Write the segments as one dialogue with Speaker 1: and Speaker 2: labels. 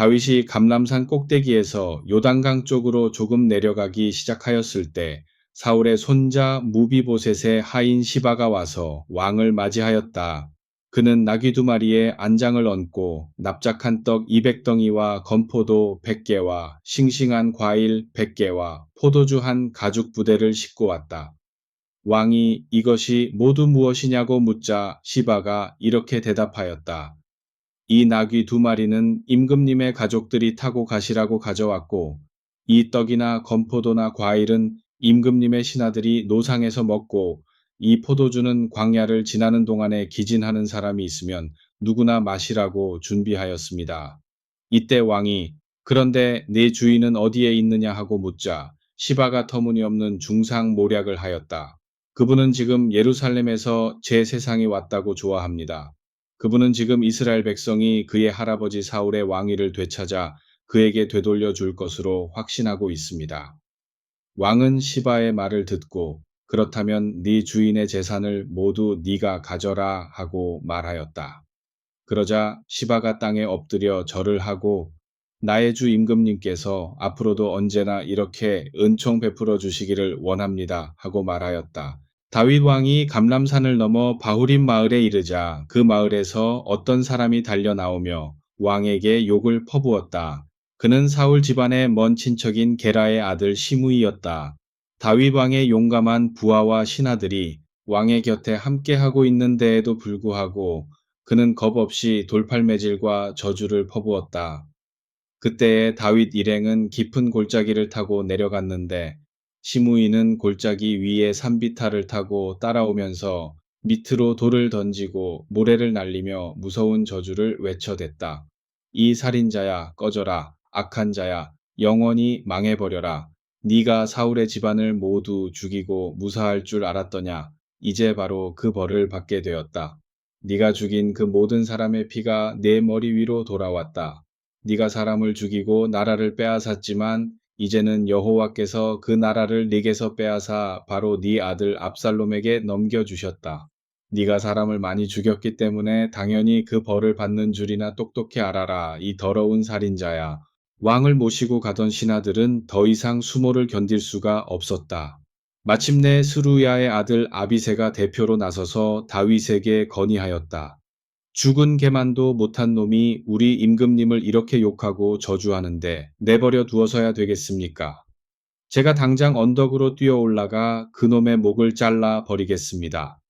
Speaker 1: 다윗이 감람산 꼭대기에서 요단강 쪽으로 조금 내려가기 시작하였을 때 사울의 손자 무비보셋의 하인 시바가 와서 왕을 맞이하였다. 그는 나귀 2마리에 안장을 얹고 납작한 떡 200덩이와 건포도 100개와 싱싱한 과일 100개와 포도주 한 가죽 부대를 싣고 왔다. 왕이 이것이 모두 무엇이냐고 묻자 시바가 이렇게 대답하였다. 이 나귀 2마리는 임금님의 가족들이 타고 가시라고 가져왔고, 이 떡이나 건포도나 과일은 임금님의 신하들이 노상에서 먹고, 이 포도주는 광야를 지나는 동안에 기진하는 사람이 있으면 누구나 마시라고 준비하였습니다. 이때 왕이 그런데 네 주인은 어디에 있느냐 하고 묻자 시바가 터무니없는 중상모략을 하였다. 그분은 지금 예루살렘에서 제 세상에 왔다고 좋아합니다. 그분은 지금 이스라엘 백성이 그의 할아버지 사울의 왕위를 되찾아 그에게 되돌려 줄 것으로 확신하고 있습니다. 왕은 시바의 말을 듣고 그렇다면 네 주인의 재산을 모두 네가 가져라 하고 말하였다. 그러자 시바가 땅에 엎드려 절을 하고 나의 주 임금님께서 앞으로도 언제나 이렇게 은총 베풀어 주시기를 원합니다 하고 말하였다. 다윗 왕이 감람산을 넘어 바후림 마을에 이르자 그 마을에서 어떤 사람이 달려 나오며 왕에게 욕을 퍼부었다. 그는 사울 집안의 먼 친척인 게라의 아들 시므이였다. 다윗 왕의 용감한 부하와 신하들이 왕의 곁에 함께하고 있는 데에도 불구하고 그는 겁없이 돌팔매질과 저주를 퍼부었다. 그때에 다윗 일행은 깊은 골짜기를 타고 내려갔는데 시므이는 골짜기 위에 산비탈을 타고 따라오면서 밑으로 돌을 던지고 모래를 날리며 무서운 저주를 외쳐댔다. 이 살인자야 꺼져라. 악한 자야 영원히 망해버려라. 네가 사울의 집안을 모두 죽이고 무사할 줄 알았더냐. 이제 바로 그 벌을 받게 되었다. 네가 죽인 그 모든 사람의 피가 내 머리 위로 돌아왔다. 네가 사람을 죽이고 나라를 빼앗았지만 이제는 여호와께서 그 나라를 네게서 빼앗아 바로 네 아들 압살롬에게 넘겨주셨다. 네가 사람을 많이 죽였기 때문에 당연히 그 벌을 받는 줄이나 똑똑히 알아라. 이 더러운 살인자야. 왕을 모시고 가던 신하들은 더 이상 수모를 견딜 수가 없었다. 마침내 스루야의 아들 아비새가 대표로 나서서 다윗에게 건의하였다. 죽은 개만도 못한 놈이 우리 임금님을 이렇게 욕하고 저주하는데 내버려 두어서야 되겠습니까? 제가 당장 언덕으로 뛰어 올라가 그놈의 목을 잘라 버리겠습니다.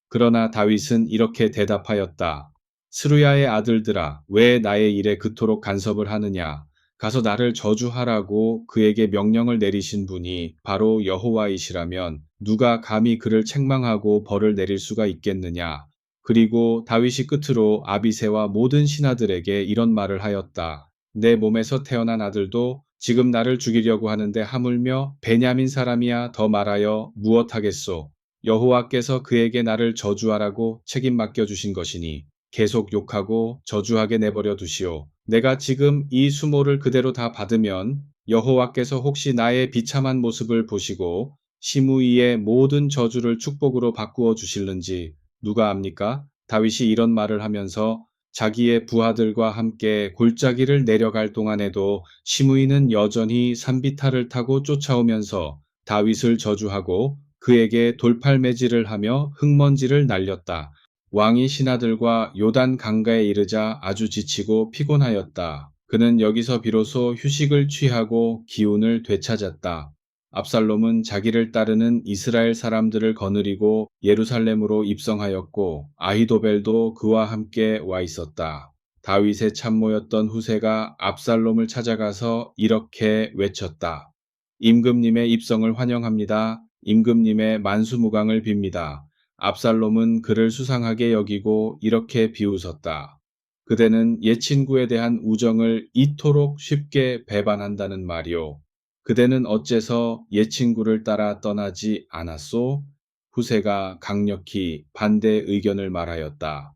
Speaker 1: 그러나 다윗은 이렇게 대답하였다. 스루야의 아들들아, 왜 나의 일에 그토록 간섭을 하느냐? 가서 나를 저주하라고 그에게 명령을 내리신 분이 바로 여호와이시라면 누가 감히 그를 책망하고 벌을 내릴 수가 있겠느냐? 그리고 다윗이 끝으로 아비새와 모든 신하들에게 이런 말을 하였다. 내 몸에서 태어난 아들도 지금 나를 죽이려고 하는데 하물며 베냐민 사람이야 더 말하여 무엇하겠소? 여호와께서 그에게 나를 저주하라고 책임 맡겨주신 것이니 계속 욕하고 저주하게 내버려 두시오. 내가 지금 이 수모를 그대로 다 받으면 여호와께서 혹시 나의 비참한 모습을 보시고 시므이의 모든 저주를 축복으로 바꾸어 주실는지 누가 압니까? 다윗이 이런 말을 하면서 자기의 부하들과 함께 골짜기를 내려갈 동안에도 시므이는 여전히 산비탈을 타고 쫓아오면서 다윗을 저주하고 그에게 돌팔매질을 하며 흙먼지를 날렸다. 왕이 신하들과 요단 강가에 이르자 아주 지치고 피곤하였다. 그는 여기서 비로소 휴식을 취하고 기운을 되찾았다. 압살롬은 자기를 따르는 이스라엘 사람들을 거느리고 예루살렘으로 입성하였고 아히도벨도 그와 함께 와 있었다. 다윗의 참모였던 후세가 압살롬을 찾아가서 이렇게 외쳤다. 임금님의 입성을 환영합니다. 임금님의 만수무강을 빕니다. 압살롬은 그를 수상하게 여기고 이렇게 비웃었다. 그대는 옛 친구에 대한 우정을 이토록 쉽게 배반한다는 말이오. 그대는 어째서 옛 친구를 따라 떠나지 않았소? 후세가 강력히 반대 의견을 말하였다.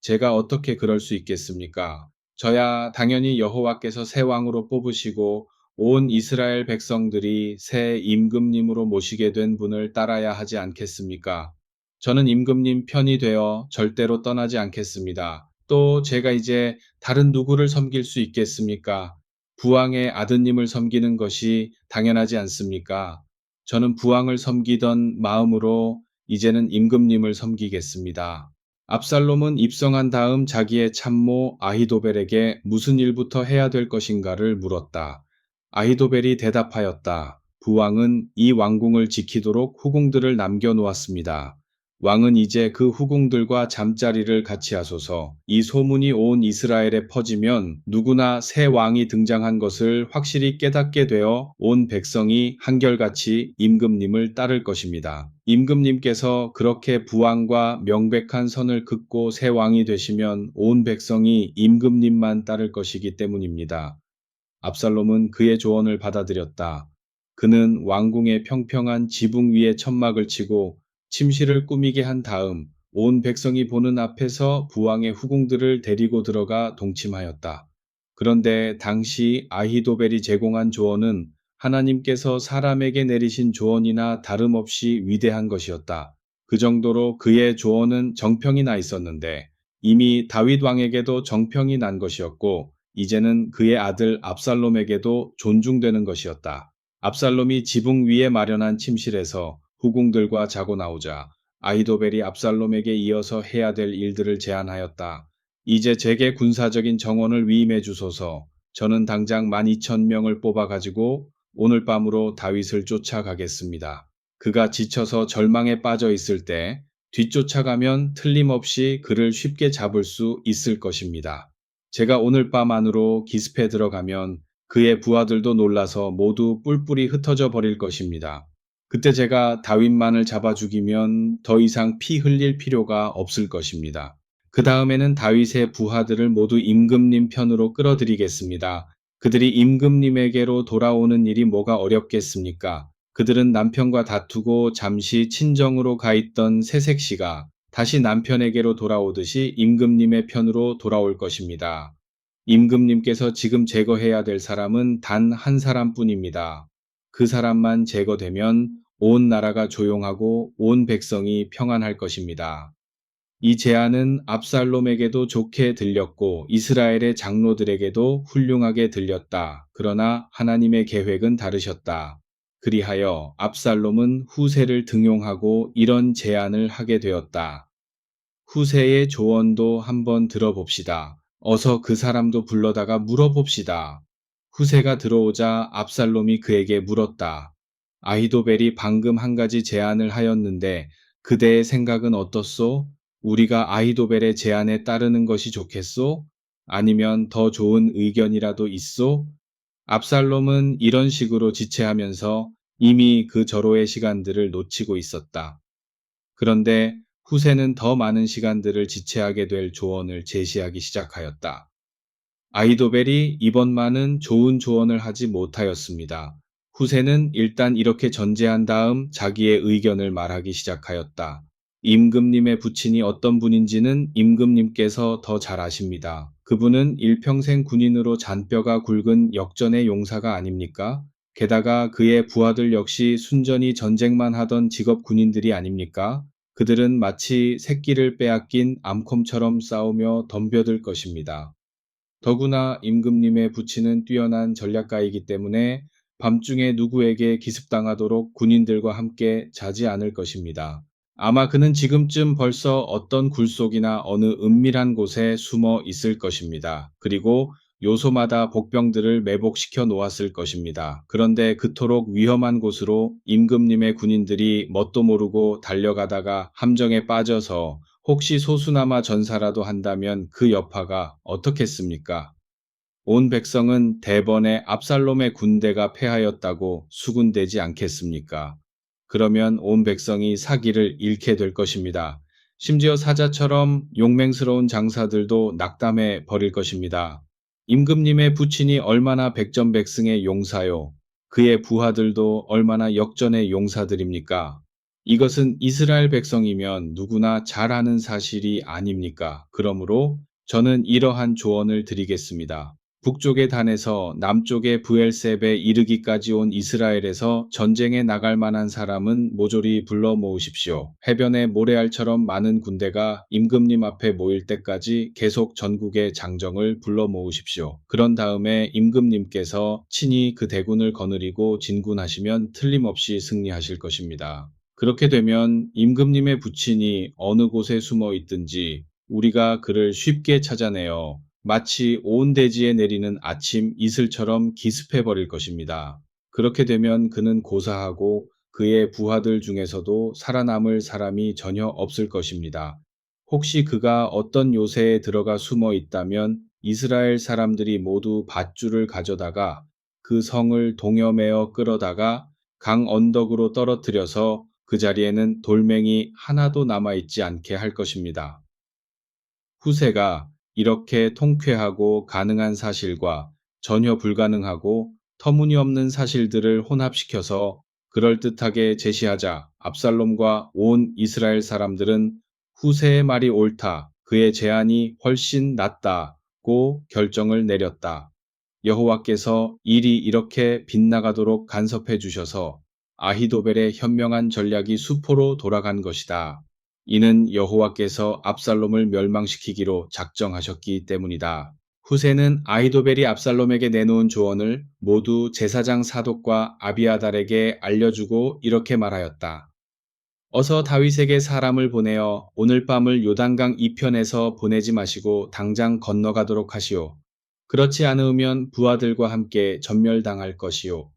Speaker 1: 제가 어떻게 그럴 수 있겠습니까? 저야 당연히 여호와께서 새 왕으로 뽑으시고 온 이스라엘 백성들이 새 임금님으로 모시게 된 분을 따라야 하지 않겠습니까? 저는 임금님 편이 되어 절대로 떠나지 않겠습니다. 또 제가 이제 다른 누구를 섬길 수 있겠습니까? 부왕의 아드님을 섬기는 것이 당연하지 않습니까? 저는 부왕을 섬기던 마음으로 이제는 임금님을 섬기겠습니다. 압살롬은 입성한 다음 자기의 참모 아히도벨에게 무슨 일부터 해야 될 것인가를 물었다. 아히도벨이 대답하였다. 부왕은 이 왕궁을 지키도록 후궁들을 남겨놓았습니다. 왕은 이제 그 후궁들과 잠자리를 같이 하소서. 이 소문이 온 이스라엘에 퍼지면 누구나 새 왕이 등장한 것을 확실히 깨닫게 되어 온 백성이 한결같이 임금님을 따를 것입니다. 임금님께서 그렇게 부왕과 명백한 선을 긋고 새 왕이 되시면 온 백성이 임금님만 따를 것이기 때문입니다. 압살롬은 그의 조언을 받아들였다. 그는 왕궁의 평평한 지붕 위에 천막을 치고 침실을 꾸미게 한 다음 온 백성이 보는 앞에서 부왕의 후궁들을 데리고 들어가 동침하였다. 그런데 당시 아히도벨이 제공한 조언은 하나님께서 사람에게 내리신 조언이나 다름없이 위대한 것이었다. 그 정도로 그의 조언은 정평이 나 있었는데 이미 다윗 왕에게도 정평이 난 것이었고 이제는 그의 아들 압살롬에게도 존중되는 것이었다. 압살롬이 지붕 위에 마련한 침실에서 후궁들과 자고 나오자 아히도벨이 압살롬에게 이어서 해야 될 일들을 제안하였다. 이제 제게 군사적인 정원을 위임해 주소서. 저는 당장 12,000명을 뽑아가지고 오늘 밤으로 다윗을 쫓아가겠습니다. 그가 지쳐서 절망에 빠져 있을 때 뒤쫓아가면 틀림없이 그를 쉽게 잡을 수 있을 것입니다. 제가 오늘 밤 안으로 기습해 들어가면 그의 부하들도 놀라서 모두 뿔뿔이 흩어져 버릴 것입니다. 그때 제가 다윗만을 잡아 죽이면 더 이상 피 흘릴 필요가 없을 것입니다. 그 다음에는 다윗의 부하들을 모두 임금님 편으로 끌어들이겠습니다. 그들이 임금님에게로 돌아오는 일이 뭐가 어렵겠습니까? 그들은 남편과 다투고 잠시 친정으로 가 있던 새색시가 다시 남편에게로 돌아오듯이 임금님의 편으로 돌아올 것입니다. 임금님께서 지금 제거해야 될 사람은 단 한 사람뿐입니다. 그 사람만 제거되면 온 나라가 조용하고 온 백성이 평안할 것입니다. 이 제안은 압살롬에게도 좋게 들렸고 이스라엘의 장로들에게도 훌륭하게 들렸다. 그러나 하나님의 계획은 다르셨다. 그리하여 압살롬은 후세를 등용하고 이런 제안을 하게 되었다. 후세의 조언도 한번 들어봅시다. 어서 그 사람도 불러다가 물어봅시다. 후세가 들어오자 압살롬이 그에게 물었다. 아히도벨이 방금 한 가지 제안을 하였는데 그대의 생각은 어떻소? 우리가 아히도벨의 제안에 따르는 것이 좋겠소? 아니면 더 좋은 의견이라도 있소? 압살롬은 이런 식으로 지체하면서 이미 그 절호의 시간들을 놓치고 있었다. 그런데 후세는 더 많은 시간들을 지체하게 될 조언을 제시하기 시작하였다. 아히도벨이 이번만은 좋은 조언을 하지 못하였습니다. 후세는 일단 이렇게 전제한 다음 자기의 의견을 말하기 시작하였다. 임금님의 부친이 어떤 분인지는 임금님께서 더 잘 아십니다. 그분은 일평생 군인으로 잔뼈가 굵은 역전의 용사가 아닙니까? 게다가 그의 부하들 역시 순전히 전쟁만 하던 직업 군인들이 아닙니까? 그들은 마치 새끼를 빼앗긴 암콤처럼 싸우며 덤벼들 것입니다. 더구나 임금님의 부친은 뛰어난 전략가이기 때문에 밤중에 누구에게 기습당하도록 군인들과 함께 자지 않을 것입니다. 아마 그는 지금쯤 벌써 어떤 굴속이나 어느 은밀한 곳에 숨어 있을 것입니다. 그리고 요소마다 복병들을 매복시켜 놓았을 것입니다. 그런데 그토록 위험한 곳으로 임금님의 군인들이 뭣도 모르고 달려가다가 함정에 빠져서 혹시 소수나마 전사라도 한다면 그 여파가 어떻겠습니까? 온 백성은 대번에 압살롬의 군대가 패하였다고 수군대지 않겠습니까? 그러면 온 백성이 사기를 잃게 될 것입니다. 심지어 사자처럼 용맹스러운 장사들도 낙담해 버릴 것입니다. 임금님의 부친이 얼마나 백전백승의 용사요. 그의 부하들도 얼마나 역전의 용사들입니까? 이것은 이스라엘 백성이면 누구나 잘 아는 사실이 아닙니까? 그러므로 저는 이러한 조언을 드리겠습니다. 북쪽의 단에서 남쪽의 브엘셉에 이르기까지 온 이스라엘에서 전쟁에 나갈 만한 사람은 모조리 불러 모으십시오. 해변의 모래알처럼 많은 군대가 임금님 앞에 모일 때까지 계속 전국의 장정을 불러 모으십시오. 그런 다음에 임금님께서 친히 그 대군을 거느리고 진군하시면 틀림없이 승리하실 것입니다. 그렇게 되면 임금님의 부친이 어느 곳에 숨어 있든지 우리가 그를 쉽게 찾아내어 마치 온 대지에 내리는 아침 이슬처럼 기습해 버릴 것입니다. 그렇게 되면 그는 고사하고 그의 부하들 중에서도 살아남을 사람이 전혀 없을 것입니다. 혹시 그가 어떤 요새에 들어가 숨어 있다면 이스라엘 사람들이 모두 밧줄을 가져다가 그 성을 동여매어 끌어다가 강 언덕으로 떨어뜨려서 그 자리에는 돌멩이 하나도 남아있지 않게 할 것입니다. 후세가 이렇게 통쾌하고 가능한 사실과 전혀 불가능하고 터무니없는 사실들을 혼합시켜서 그럴듯하게 제시하자 압살롬과 온 이스라엘 사람들은 후세의 말이 옳다, 그의 제안이 훨씬 낫다고 결정을 내렸다. 여호와께서 일이 이렇게 빗나가도록 간섭해 주셔서 아히도벨의 현명한 전략이 수포로 돌아간 것이다. 이는 여호와께서 압살롬을 멸망시키기로 작정하셨기 때문이다. 후세는 아히도벨이 압살롬에게 내놓은 조언을 모두 제사장 사독과 아비아달에게 알려주고 이렇게 말하였다. 어서 다윗에게 사람을 보내어 오늘 밤을 요단강 이편에서 보내지 마시고 당장 건너가도록 하시오. 그렇지 않으면 부하들과 함께 전멸당할 것이오.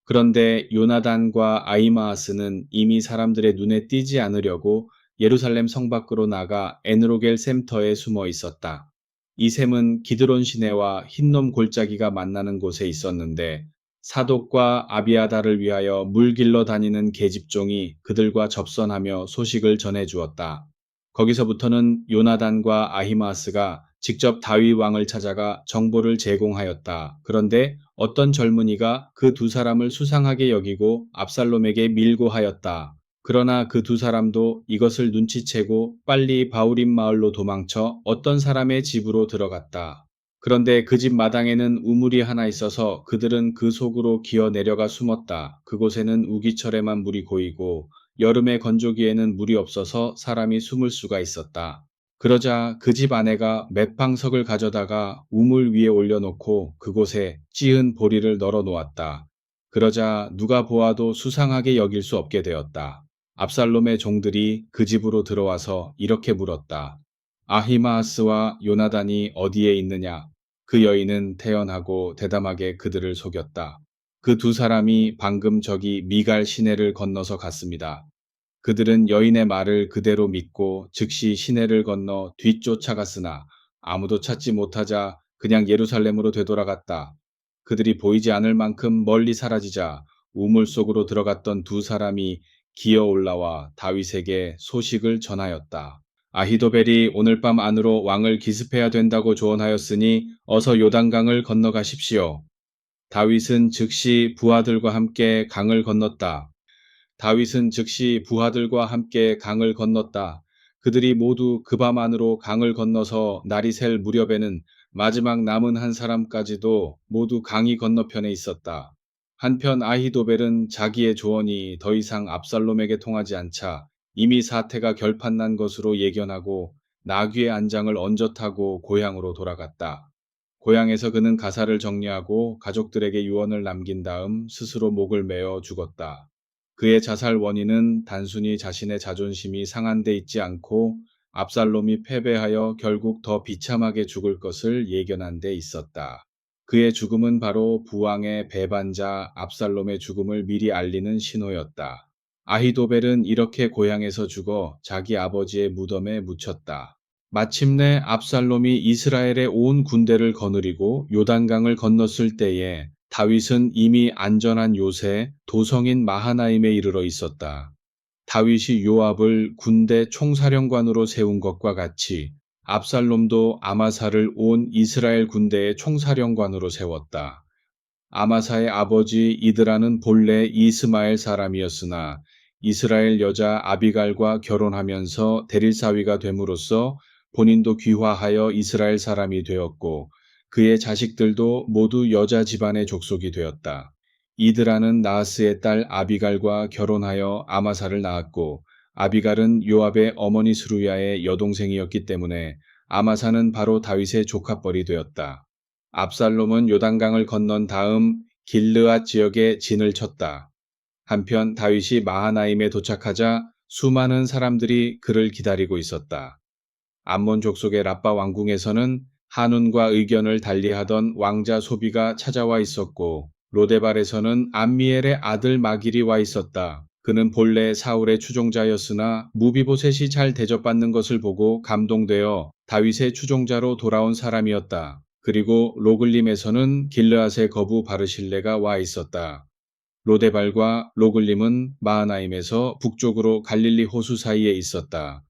Speaker 1: 그런데 요나단과 아히마아스는 이미 사람들의 눈에 띄지 않으려고 예루살렘 성 밖으로 나가 에느로겔 샘터에 숨어 있었다. 이 샘은 기드론 시내와 흰놈 골짜기가 만나는 곳에 있었는데 사독과 아비아달을 위하여 물 길러 다니는 계집종이 그들과 접선하며 소식을 전해 주었다. 거기서부터는 요나단과 아히마아스가 직접 다윗 왕을 찾아가 정보를 제공하였다. 그런데 어떤 젊은이가 그 두 사람을 수상하게 여기고 압살롬에게 밀고 하였다. 그러나 그 두 사람도 이것을 눈치채고 빨리 바우림 마을로 도망쳐 어떤 사람의 집으로 들어갔다. 그런데 그 집 마당에는 우물이 하나 있어서 그들은 그 속으로 기어 내려가 숨었다. 그곳에는 우기철에만 물이 고이고 여름의 건조기에는 물이 없어서 사람이 숨을 수가 있었다. 그러자 그 집 아내가 맷방석을 가져다가 우물 위에 올려놓고 그곳에 찌은 보리를 널어 놓았다. 그러자 누가 보아도 수상하게 여길 수 없게 되었다. 압살롬의 종들이 그 집으로 들어와서 이렇게 물었다. 아히마아스와 요나단이 어디에 있느냐? 그 여인은 태연하고 대담하게 그들을 속였다. 그 두 사람이 방금 저기 미갈 시내를 건너서 갔습니다. 그들은 여인의 말을 그대로 믿고 즉시 시내를 건너 뒤쫓아갔으나 아무도 찾지 못하자 그냥 예루살렘으로 되돌아갔다. 그들이 보이지 않을 만큼 멀리 사라지자 우물 속으로 들어갔던 두 사람이 기어 올라와 다윗에게 소식을 전하였다. 아히도벨이 오늘 밤 안으로 왕을 기습해야 된다고 조언하였으니 어서 요단강을 건너가십시오. 다윗은 즉시 부하들과 함께 강을 건넜다. 다윗은 즉시 부하들과 함께 강을 건넜다. 그들이 모두 그 밤 안으로 강을 건너서 날이 셀 무렵에는 마지막 남은 한 사람까지도 모두 강이 건너편에 있었다. 한편 아히도벨은 자기의 조언이 더 이상 압살롬에게 통하지 않자 이미 사태가 결판난 것으로 예견하고 나귀의 안장을 얹어 타고 고향으로 돌아갔다. 고향에서 그는 가사를 정리하고 가족들에게 유언을 남긴 다음 스스로 목을 메어 죽었다. 그의 자살 원인은 단순히 자신의 자존심이 상한 데 있지 않고 압살롬이 패배하여 결국 더 비참하게 죽을 것을 예견한 데 있었다. 그의 죽음은 바로 부왕의 배반자 압살롬의 죽음을 미리 알리는 신호였다. 아히도벨은 이렇게 고향에서 죽어 자기 아버지의 무덤에 묻혔다. 마침내 압살롬이 이스라엘의 온 군대를 거느리고 요단강을 건넜을 때에 다윗은 이미 안전한 요새 도성인 마하나임에 이르러 있었다. 다윗이 요압을 군대 총사령관으로 세운 것과 같이 압살롬도 아마사를 온 이스라엘 군대의 총사령관으로 세웠다. 아마사의 아버지 이드라는 본래 이스마엘 사람이었으나 이스라엘 여자 아비갈과 결혼하면서 대릴사위가 됨으로써 본인도 귀화하여 이스라엘 사람이 되었고 그의 자식들도 모두 여자 집안의 족속이 되었다. 이드라는 나하스의 딸 아비갈과 결혼하여 아마사를 낳았고, 아비갈은 요압의 어머니 스루야의 여동생이었기 때문에 아마사는 바로 다윗의 조카뻘이 되었다. 압살롬은 요단강을 건넌 다음 길르앗 지역에 진을 쳤다. 한편 다윗이 마하나임에 도착하자 수많은 사람들이 그를 기다리고 있었다. 암몬 족속의 라빠 왕궁에서는 한운과 의견을 달리하던 왕자 소비가 찾아와 있었고, 로데발에서는 암미엘의 아들 마길이 와 있었다. 그는 본래 사울의 추종자였으나 무비보셋이 잘 대접받는 것을 보고 감동되어 다윗의 추종자로 돌아온 사람이었다. 그리고 로글림에서는 길르앗의 거부 바르실레가 와 있었다. 로데발과 로글림은 마하나임에서 북쪽으로 갈릴리 호수 사이에 있었다.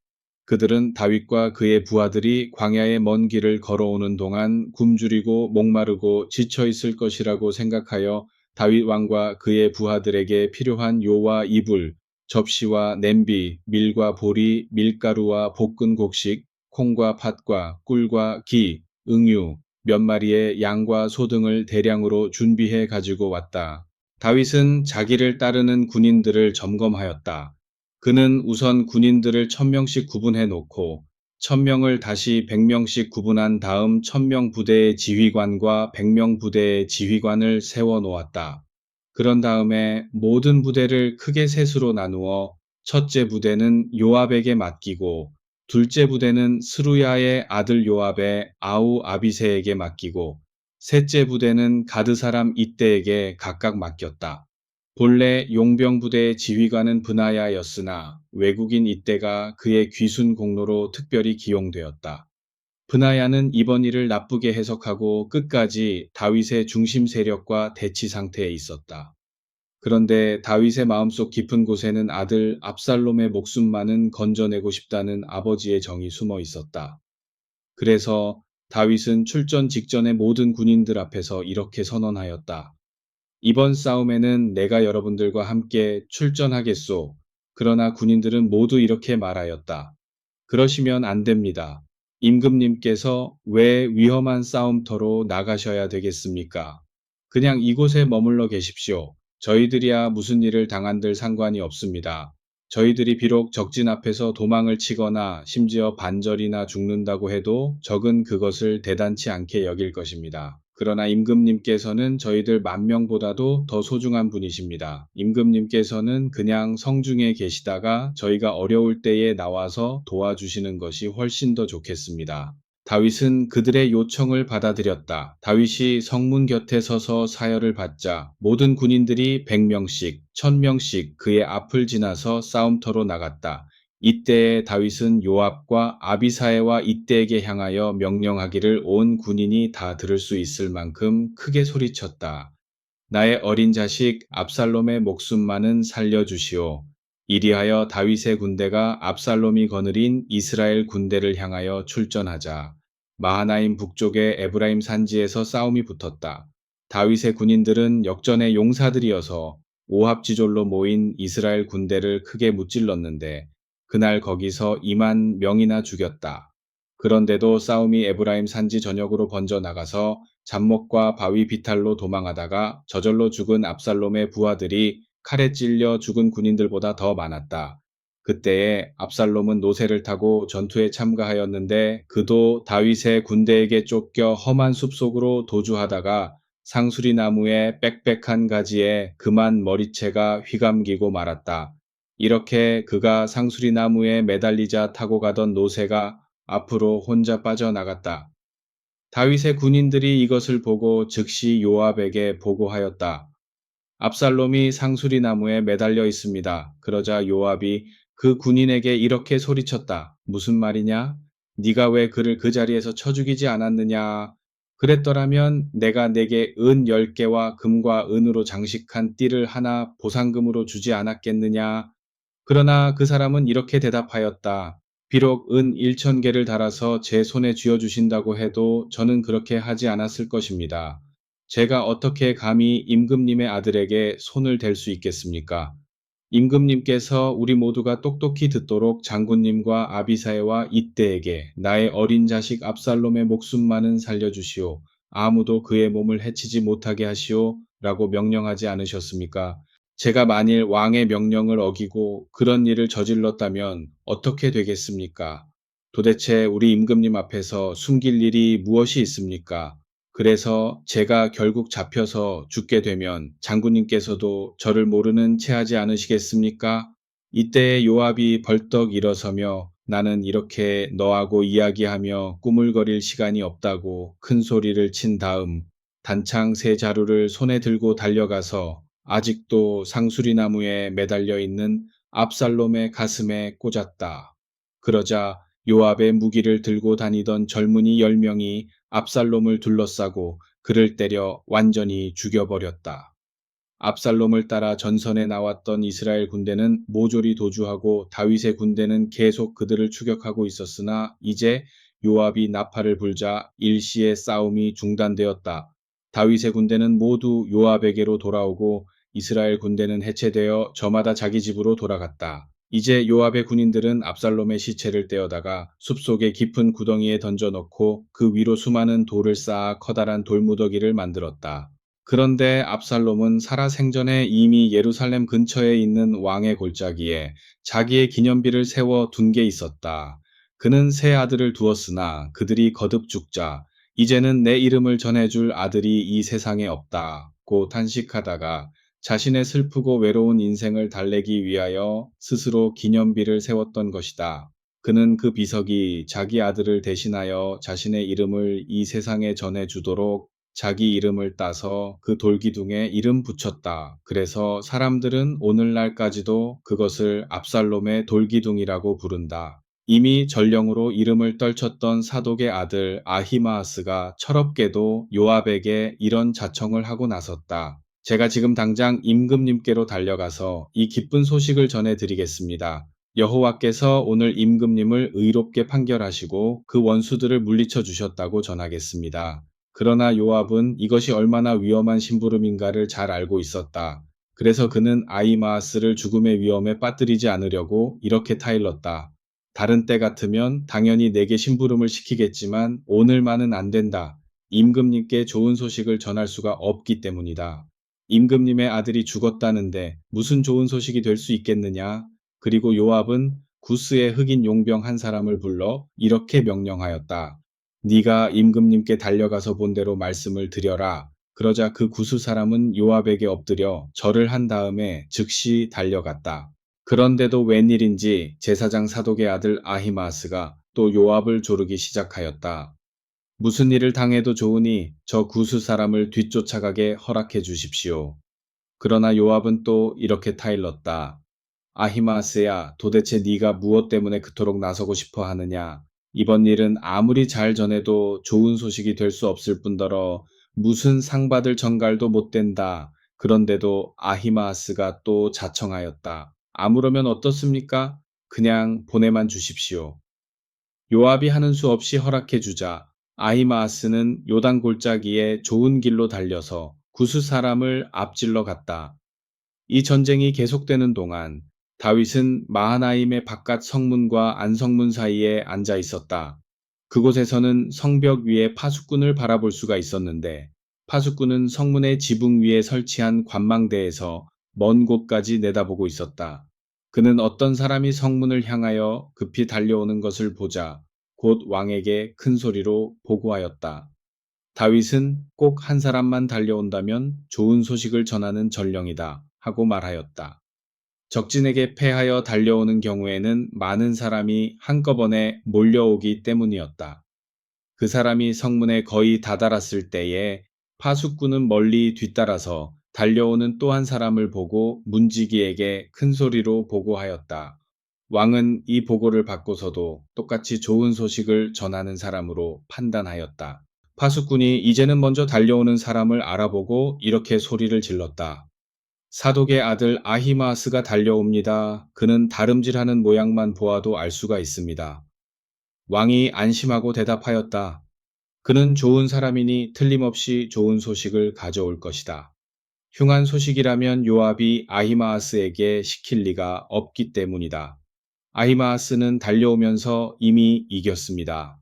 Speaker 1: 그들은 다윗과 그의 부하들이 광야의 먼 길을 걸어오는 동안 굶주리고 목마르고 지쳐 있을 것이라고 생각하여 다윗 왕과 그의 부하들에게 필요한 요와 이불, 접시와 냄비, 밀과 보리, 밀가루와 볶은 곡식, 콩과 팥과 꿀과 기, 응유, 몇 마리의 양과 소 등을 대량으로 준비해 가지고 왔다. 다윗은 자기를 따르는 군인들을 점검하였다. 그는 우선 군인들을 1000명씩 구분해 놓고 1000명을 다시 100명씩 구분한 다음 1000명 부대의 지휘관과 100명 부대의 지휘관을 세워 놓았다. 그런 다음에 모든 부대를 크게 셋으로 나누어 첫째 부대는 요압에게 맡기고 둘째 부대는 스루야의 아들 요압의 아우 아비새에게 맡기고 셋째 부대는 가드 사람 이때에게 각각 맡겼다. 본래 용병 부대의 지휘관은 브나야였으나 외국인 이때가 그의 귀순 공로로 특별히 기용되었다. 브나야는 이번 일을 나쁘게 해석하고 끝까지 다윗의 중심 세력과 대치 상태에 있었다. 그런데 다윗의 마음속 깊은 곳에는 아들 압살롬의 목숨만은 건져내고 싶다는 아버지의 정이 숨어 있었다. 그래서 다윗은 출전 직전에 모든 군인들 앞에서 이렇게 선언하였다. 이번 싸움에는 내가 여러분들과 함께 출전하겠소. 그러나 군인들은 모두 이렇게 말하였다. 그러시면 안 됩니다. 임금님께서 왜 위험한 싸움터로 나가셔야 되겠습니까? 그냥 이곳에 머물러 계십시오. 저희들이야 무슨 일을 당한들 상관이 없습니다. 저희들이 비록 적진 앞에서 도망을 치거나 심지어 반절이나 죽는다고 해도 적은 그것을 대단치 않게 여길 것입니다. 그러나 임금님께서는 저희들 10,000명보다도 더 소중한 분이십니다. 임금님께서는 그냥 성중에 계시다가 저희가 어려울 때에 나와서 도와주시는 것이 훨씬 더 좋겠습니다. 다윗은 그들의 요청을 받아들였다. 다윗이 성문 곁에 서서 사열을 받자 모든 군인들이 100명씩, 1000명씩 그의 앞을 지나서 싸움터로 나갔다. 이때에 다윗은 요압과 아비사에와 이때에게 향하여 명령하기를 온 군인이 다 들을 수 있을 만큼 크게 소리쳤다. 나의 어린 자식 압살롬의 목숨만은 살려주시오. 이리하여 다윗의 군대가 압살롬이 거느린 이스라엘 군대를 향하여 출전하자 마하나임 북쪽의 에브라임 산지에서 싸움이 붙었다. 다윗의 군인들은 역전의 용사들이어서 오합지졸로 모인 이스라엘 군대를 크게 무찔렀는데 그날 거기서 2만 명이나 죽였다. 그런데도 싸움이 에브라임 산지 전역으로 번져 나가서 잡목과 바위 비탈로 도망하다가 저절로 죽은 압살롬의 부하들이 칼에 찔려 죽은 군인들보다 더 많았다. 그때에 압살롬은 노새를 타고 전투에 참가하였는데 그도 다윗의 군대에게 쫓겨 험한 숲속으로 도주하다가 상수리 나무의 빽빽한 가지에 그만 머리채가 휘감기고 말았다. 이렇게 그가 상수리 나무에 매달리자 타고 가던 노새가 앞으로 혼자 빠져나갔다. 다윗의 군인들이 이것을 보고 즉시 요압에게 보고하였다. 압살롬이 상수리 나무에 매달려 있습니다. 그러자 요압이 그 군인에게 이렇게 소리쳤다. 무슨 말이냐? 네가 왜 그를 그 자리에서 쳐 죽이지 않았느냐? 그랬더라면 내가 내게 은 10개와 금과 은으로 장식한 띠를 하나 보상금으로 주지 않았겠느냐? 그러나 그 사람은 이렇게 대답하였다. 비록 은 1000개를 달아서 제 손에 쥐어주신다고 해도 저는 그렇게 하지 않았을 것입니다. 제가 어떻게 감히 임금님의 아들에게 손을 댈 수 있겠습니까? 임금님께서 우리 모두가 똑똑히 듣도록 장군님과 아비사에와 이때에게 나의 어린 자식 압살롬의 목숨만은 살려주시오. 아무도 그의 몸을 해치지 못하게 하시오 라고 명령하지 않으셨습니까? 제가 만일 왕의 명령을 어기고 그런 일을 저질렀다면 어떻게 되겠습니까? 도대체 우리 임금님 앞에서 숨길 일이 무엇이 있습니까? 그래서 제가 결국 잡혀서 죽게 되면 장군님께서도 저를 모르는 채 하지 않으시겠습니까? 이때 요압이 벌떡 일어서며 나는 이렇게 너하고 이야기하며 꾸물거릴 시간이 없다고 큰 소리를 친 다음 단창 세 자루를 손에 들고 달려가서 아직도 상수리나무에 매달려 있는 압살롬의 가슴에 꽂았다. 그러자 요압의 무기를 들고 다니던 젊은이 10명이 압살롬을 둘러싸고 그를 때려 완전히 죽여버렸다. 압살롬을 따라 전선에 나왔던 이스라엘 군대는 모조리 도주하고 다윗의 군대는 계속 그들을 추격하고 있었으나 이제 요압이 나팔을 불자 일시에 싸움이 중단되었다. 다윗의 군대는 모두 요압에게로 돌아오고 이스라엘 군대는 해체되어 저마다 자기 집으로 돌아갔다. 이제 요압의 군인들은 압살롬의 시체를 떼어다가 숲속의 깊은 구덩이에 던져넣고 그 위로 수많은 돌을 쌓아 커다란 돌무더기를 만들었다. 그런데 압살롬은 살아생전에 이미 예루살렘 근처에 있는 왕의 골짜기에 자기의 기념비를 세워 둔 게 있었다. 그는 세 아들을 두었으나 그들이 거듭 죽자 이제는 내 이름을 전해줄 아들이 이 세상에 없다고 탄식하다가 자신의 슬프고 외로운 인생을 달래기 위하여 스스로 기념비를 세웠던 것이다. 그는 그 비석이 자기 아들을 대신하여 자신의 이름을 이 세상에 전해주도록 자기 이름을 따서 그 돌기둥에 이름 붙였다. 그래서 사람들은 오늘날까지도 그것을 압살롬의 돌기둥이라고 부른다. 이미 전령으로 이름을 떨쳤던 사독의 아들 아히마아스가 철없게도 요압에게 이런 자청을 하고 나섰다. 제가 지금 당장 임금님께로 달려가서 이 기쁜 소식을 전해드리겠습니다. 여호와께서 오늘 임금님을 의롭게 판결하시고 그 원수들을 물리쳐 주셨다고 전하겠습니다. 그러나 요압은 이것이 얼마나 위험한 심부름인가를 잘 알고 있었다. 그래서 그는 아히마아스를 죽음의 위험에 빠뜨리지 않으려고 이렇게 타일렀다. 다른 때 같으면 당연히 내게 심부름을 시키겠지만 오늘만은 안 된다. 임금님께 좋은 소식을 전할 수가 없기 때문이다. 임금님의 아들이 죽었다는데 무슨 좋은 소식이 될 수 있겠느냐? 그리고 요압은 구스의 흑인 용병 한 사람을 불러 이렇게 명령하였다. 네가 임금님께 달려가서 본 대로 말씀을 드려라. 그러자 그 구스 사람은 요압에게 엎드려 절을 한 다음에 즉시 달려갔다. 그런데도 웬일인지 제사장 사독의 아들 아히마스가 또 요압을 조르기 시작하였다. 무슨 일을 당해도 좋으니 저 구스 사람을 뒤쫓아가게 허락해 주십시오. 그러나 요압은 또 이렇게 타일렀다. 아히마스야, 도대체 네가 무엇 때문에 그토록 나서고 싶어 하느냐? 이번 일은 아무리 잘 전해도 좋은 소식이 될 수 없을 뿐더러 무슨 상 받을 정갈도 못 된다. 그런데도 아히마스가 또 자청하였다. 아무러면 어떻습니까? 그냥 보내만 주십시오. 요압이 하는 수 없이 허락해 주자 아히마아스는 요단 골짜기에 좋은 길로 달려서 구스 사람을 앞질러 갔다. 이 전쟁이 계속되는 동안 다윗은 마하나임의 바깥 성문과 안성문 사이에 앉아 있었다. 그곳에서는 성벽 위에 파수꾼을 바라볼 수가 있었는데 파수꾼은 성문의 지붕 위에 설치한 관망대에서 먼 곳까지 내다보고 있었다. 그는 어떤 사람이 성문을 향하여 급히 달려오는 것을 보자 곧 왕에게 큰 소리로 보고하였다. 다윗은 꼭 한 사람만 달려온다면 좋은 소식을 전하는 전령이다 하고 말하였다. 적진에게 패하여 달려오는 경우에는 많은 사람이 한꺼번에 몰려오기 때문이었다. 그 사람이 성문에 거의 다다랐을 때에 파수꾼은 멀리 뒤따라서 달려오는 또 한 사람을 보고 문지기에게 큰 소리로 보고하였다. 왕은 이 보고를 받고서도 똑같이 좋은 소식을 전하는 사람으로 판단하였다. 파수꾼이 이제는 먼저 달려오는 사람을 알아보고 이렇게 소리를 질렀다. 사독의 아들 아히마스가 달려옵니다. 그는 다름질하는 모양만 보아도 알 수가 있습니다. 왕이 안심하고 대답하였다. 그는 좋은 사람이니 틀림없이 좋은 소식을 가져올 것이다. 흉한 소식이라면 요압이 아히마아스에게 시킬 리가 없기 때문이다. 아히마아스는 달려오면서 이미 이겼습니다.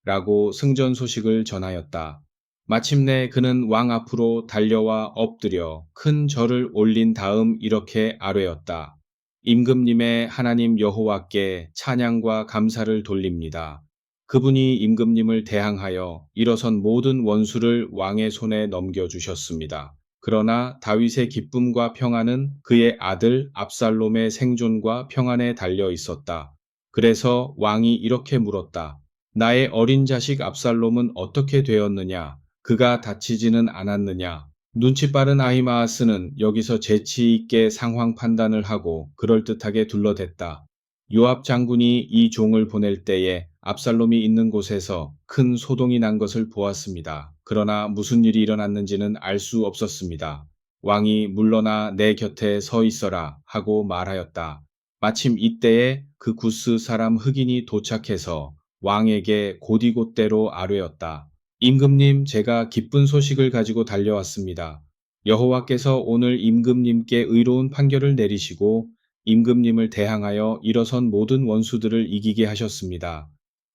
Speaker 1: 라고 승전 소식을 전하였다. 마침내 그는 왕 앞으로 달려와 엎드려 큰 절을 올린 다음 이렇게 아뢰었다. 임금님의 하나님 여호와께 찬양과 감사를 돌립니다. 그분이 임금님을 대항하여 일어선 모든 원수를 왕의 손에 넘겨주셨습니다. 그러나 다윗의 기쁨과 평안은 그의 아들 압살롬의 생존과 평안에 달려 있었다. 그래서 왕이 이렇게 물었다. 나의 어린 자식 압살롬은 어떻게 되었느냐? 그가 다치지는 않았느냐? 눈치 빠른 아히마아스는 여기서 재치 있게 상황 판단을 하고 그럴듯하게 둘러댔다. 요압 장군이 이 종을 보낼 때에 압살롬이 있는 곳에서 큰 소동이 난 것을 보았습니다. 그러나 무슨 일이 일어났는지는 알 수 없었습니다. 왕이 물러나 내 곁에 서 있어라 하고 말하였다. 마침 이때에 그 구스 사람 흑인이 도착해서 왕에게 곧이곧대로 아뢰었다. 임금님, 제가 기쁜 소식을 가지고 달려왔습니다. 여호와께서 오늘 임금님께 의로운 판결을 내리시고 임금님을 대항하여 일어선 모든 원수들을 이기게 하셨습니다.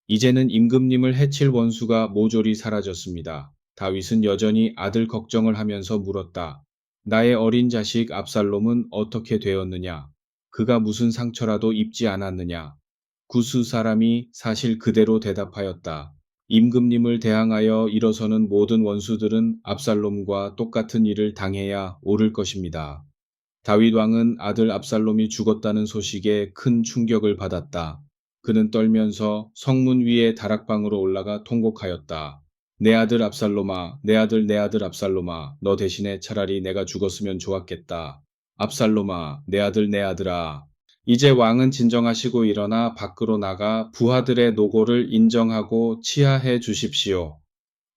Speaker 1: 이제는 임금님을 해칠 원수가 모조리 사라졌습니다. 다윗은 여전히 아들 걱정을 하면서 물었다. 나의 어린 자식 압살롬은 어떻게 되었느냐? 그가 무슨 상처라도 입지 않았느냐? 구스 사람이 사실 그대로 대답하였다. 임금님을 대항하여 일어서는 모든 원수들은 압살롬과 똑같은 일을 당해야 옳을 것입니다. 다윗 왕은 아들 압살롬이 죽었다는 소식에 큰 충격을 받았다. 그는 떨면서 성문 위에 다락방으로 올라가 통곡하였다. 내 아들 압살롬아, 내 아들 압살롬아, 너 대신에 차라리 내가 죽었으면 좋았겠다. 압살롬아, 내 아들 내 아들아. 이제 왕은 진정하시고 일어나 밖으로 나가 부하들의 노고를 인정하고 치하해 주십시오.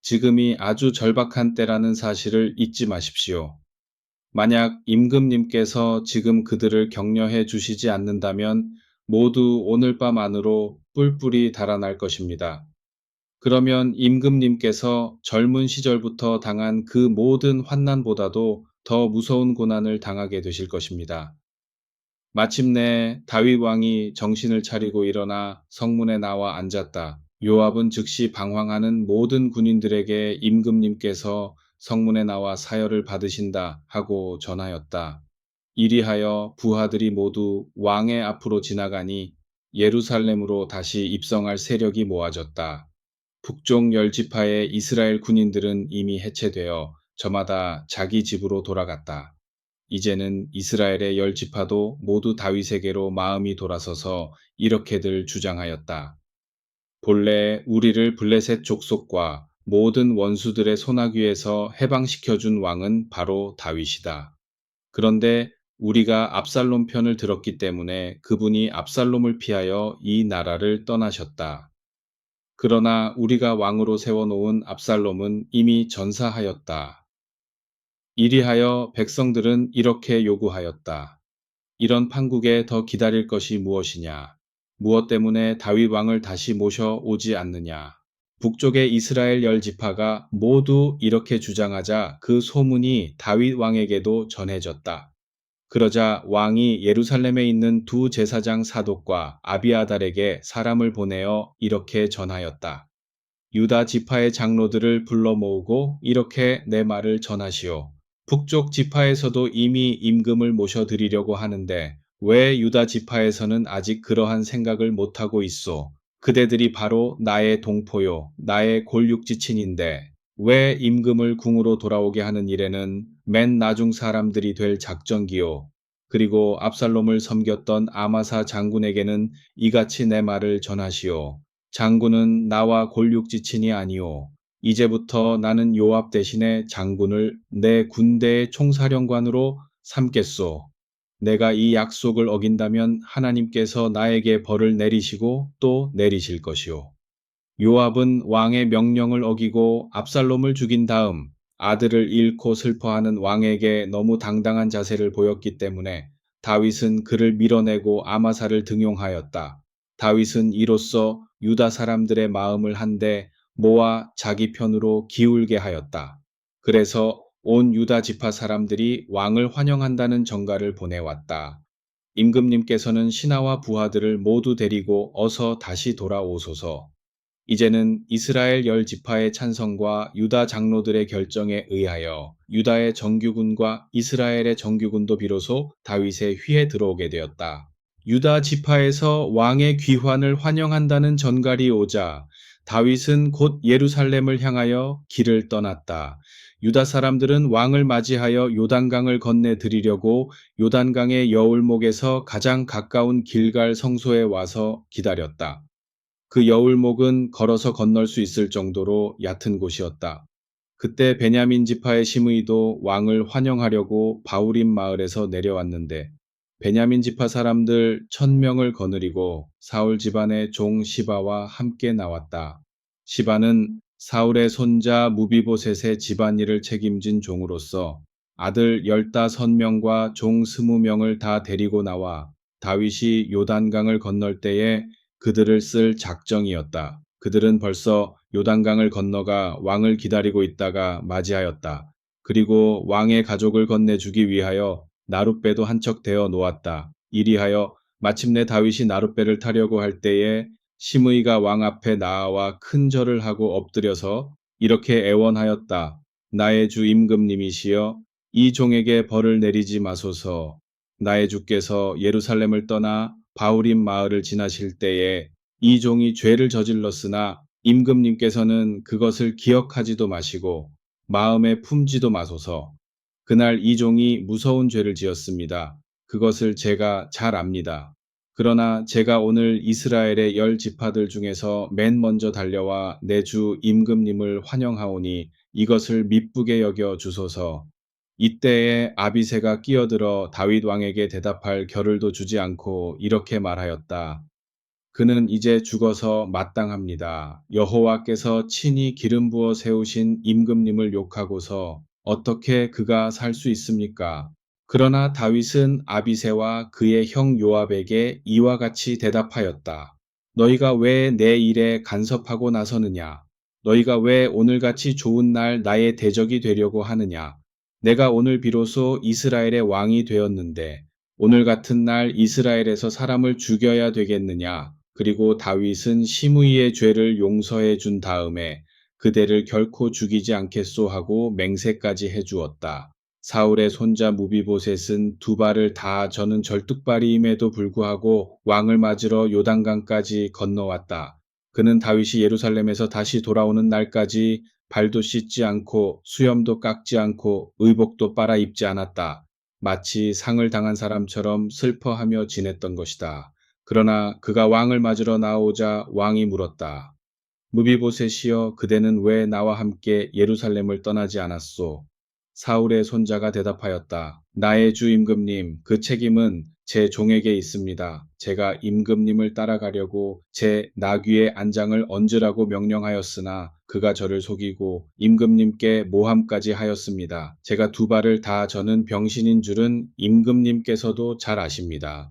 Speaker 1: 지금이 아주 절박한 때라는 사실을 잊지 마십시오. 만약 임금님께서 지금 그들을 격려해 주시지 않는다면 모두 오늘 밤 안으로 뿔뿔이 달아날 것입니다. 그러면 임금님께서 젊은 시절부터 당한 그 모든 환난보다도 더 무서운 고난을 당하게 되실 것입니다. 마침내 다윗 왕이 정신을 차리고 일어나 성문에 나와 앉았다. 요압은 즉시 방황하는 모든 군인들에게 임금님께서 성문에 나와 사열을 받으신다 하고 전하였다. 이리하여 부하들이 모두 왕의 앞으로 지나가니 예루살렘으로 다시 입성할 세력이 모아졌다. 북쪽 열 지파의 이스라엘 군인들은 이미 해체되어 저마다 자기 집으로 돌아갔다. 이제는 이스라엘의 열 지파도 모두 다윗에게로 마음이 돌아서서 이렇게들 주장하였다. 본래 우리를 블레셋 족속과 모든 원수들의 소나귀에서 해방시켜준 왕은 바로 다윗이다. 그런데 우리가 압살롬 편을 들었기 때문에 그분이 압살롬을 피하여 이 나라를 떠나셨다. 그러나 우리가 왕으로 세워놓은 압살롬은 이미 전사하였다. 이리하여 백성들은 이렇게 요구하였다. 이런 판국에 더 기다릴 것이 무엇이냐? 무엇 때문에 다윗 왕을 다시 모셔오지 않느냐? 북쪽의 이스라엘 열 지파가 모두 이렇게 주장하자 그 소문이 다윗 왕에게도 전해졌다. 그러자 왕이 예루살렘에 있는 두 제사장 사독과 아비아달에게 사람을 보내어 이렇게 전하였다. 유다 지파의 장로들을 불러 모으고 이렇게 내 말을 전하시오. 북쪽 지파에서도 이미 임금을 모셔드리려고 하는데 왜 유다 지파에서는 아직 그러한 생각을 못하고 있소? 그대들이 바로 나의 동포요, 나의 골육지친인데 왜 임금을 궁으로 돌아오게 하는 일에는 맨 나중 사람들이 될 작정기요. 그리고 압살롬을 섬겼던 아마사 장군에게는 이같이 내 말을 전하시오. 장군은 나와 골육지친이 아니오. 이제부터 나는 요압 대신에 장군을 내 군대의 총사령관으로 삼겠소. 내가 이 약속을 어긴다면 하나님께서 나에게 벌을 내리시고 또 내리실 것이오. 요압은 왕의 명령을 어기고 압살롬을 죽인 다음 아들을 잃고 슬퍼하는 왕에게 너무 당당한 자세를 보였기 때문에 다윗은 그를 밀어내고 아마사를 등용하였다. 다윗은 이로써 유다 사람들의 마음을 한데 모아 자기 편으로 기울게 하였다. 그래서 온 유다 지파 사람들이 왕을 환영한다는 전가를 보내왔다. 임금님께서는 신하와 부하들을 모두 데리고 어서 다시 돌아오소서. 이제는 이스라엘 열 지파의 찬성과 유다 장로들의 결정에 의하여 유다의 정규군과 이스라엘의 정규군도 비로소 다윗의 휘에 들어오게 되었다. 유다 지파에서 왕의 귀환을 환영한다는 전갈이 오자 다윗은 곧 예루살렘을 향하여 길을 떠났다. 유다 사람들은 왕을 맞이하여 요단강을 건네 드리려고 요단강의 여울목에서 가장 가까운 길갈 성소에 와서 기다렸다. 그 여울목은 걸어서 건널 수 있을 정도로 얕은 곳이었다. 그때 베냐민 지파의 시므이도 왕을 환영하려고 바우림 마을에서 내려왔는데 베냐민 지파 사람들 1000명을 거느리고 사울 집안의 종 시바와 함께 나왔다. 시바는 사울의 손자 무비보셋의 집안일을 책임진 종으로서 아들 15명과 종 20명을 다 데리고 나와 다윗이 요단강을 건널 때에 그들을 쓸 작정이었다. 그들은 벌써 요단강을 건너가 왕을 기다리고 있다가 맞이하였다. 그리고 왕의 가족을 건네주기 위하여 나룻배도 한 척 대어 놓았다. 이리하여 마침내 다윗이 나룻배를 타려고 할 때에 시므이가 왕 앞에 나아와 큰 절을 하고 엎드려서 이렇게 애원하였다. 나의 주 임금님이시여 이 종에게 벌을 내리지 마소서. 나의 주께서 예루살렘을 떠나 바우림 마을을 지나실 때에 이 종이 죄를 저질렀으나 임금님께서는 그것을 기억하지도 마시고 마음에 품지도 마소서. 그날 이 종이 무서운 죄를 지었습니다. 그것을 제가 잘 압니다. 그러나 제가 오늘 이스라엘의 열 지파들 중에서 맨 먼저 달려와 내 주 임금님을 환영하오니 이것을 미쁘게 여겨 주소서. 이때에 아비새가 끼어들어 다윗 왕에게 대답할 겨를도 주지 않고 이렇게 말하였다. 그는 이제 죽어서 마땅합니다. 여호와께서 친히 기름 부어 세우신 임금님을 욕하고서 어떻게 그가 살 수 있습니까? 그러나 다윗은 아비새와 그의 형 요압에게 이와 같이 대답하였다. 너희가 왜 내 일에 간섭하고 나서느냐? 너희가 왜 오늘같이 좋은 날 나의 대적이 되려고 하느냐? 내가 오늘 비로소 이스라엘의 왕이 되었는데 오늘 같은 날 이스라엘에서 사람을 죽여야 되겠느냐? 그리고 다윗은 시므이의 죄를 용서해 준 다음에 그대를 결코 죽이지 않겠소 하고 맹세까지 해주었다. 사울의 손자 무비보셋은 두 발을 다 저는 절뚝발이임에도 불구하고 왕을 맞으러 요단강까지 건너왔다. 그는 다윗이 예루살렘에서 다시 돌아오는 날까지 발도 씻지 않고 수염도 깎지 않고 의복도 빨아 입지 않았다. 마치 상을 당한 사람처럼 슬퍼하며 지냈던 것이다. 그러나 그가 왕을 맞으러 나오자 왕이 물었다. 무비보셋이여 그대는 왜 나와 함께 예루살렘을 떠나지 않았소? 사울의 손자가 대답하였다. 나의 주 임금님, 그 책임은 제 종에게 있습니다. 제가 임금님을 따라가려고 제 나귀의 안장을 얹으라고 명령하였으나 그가 저를 속이고 임금님께 모함까지 하였습니다. 제가 두 발을 다 저는 병신인 줄은 임금님께서도 잘 아십니다.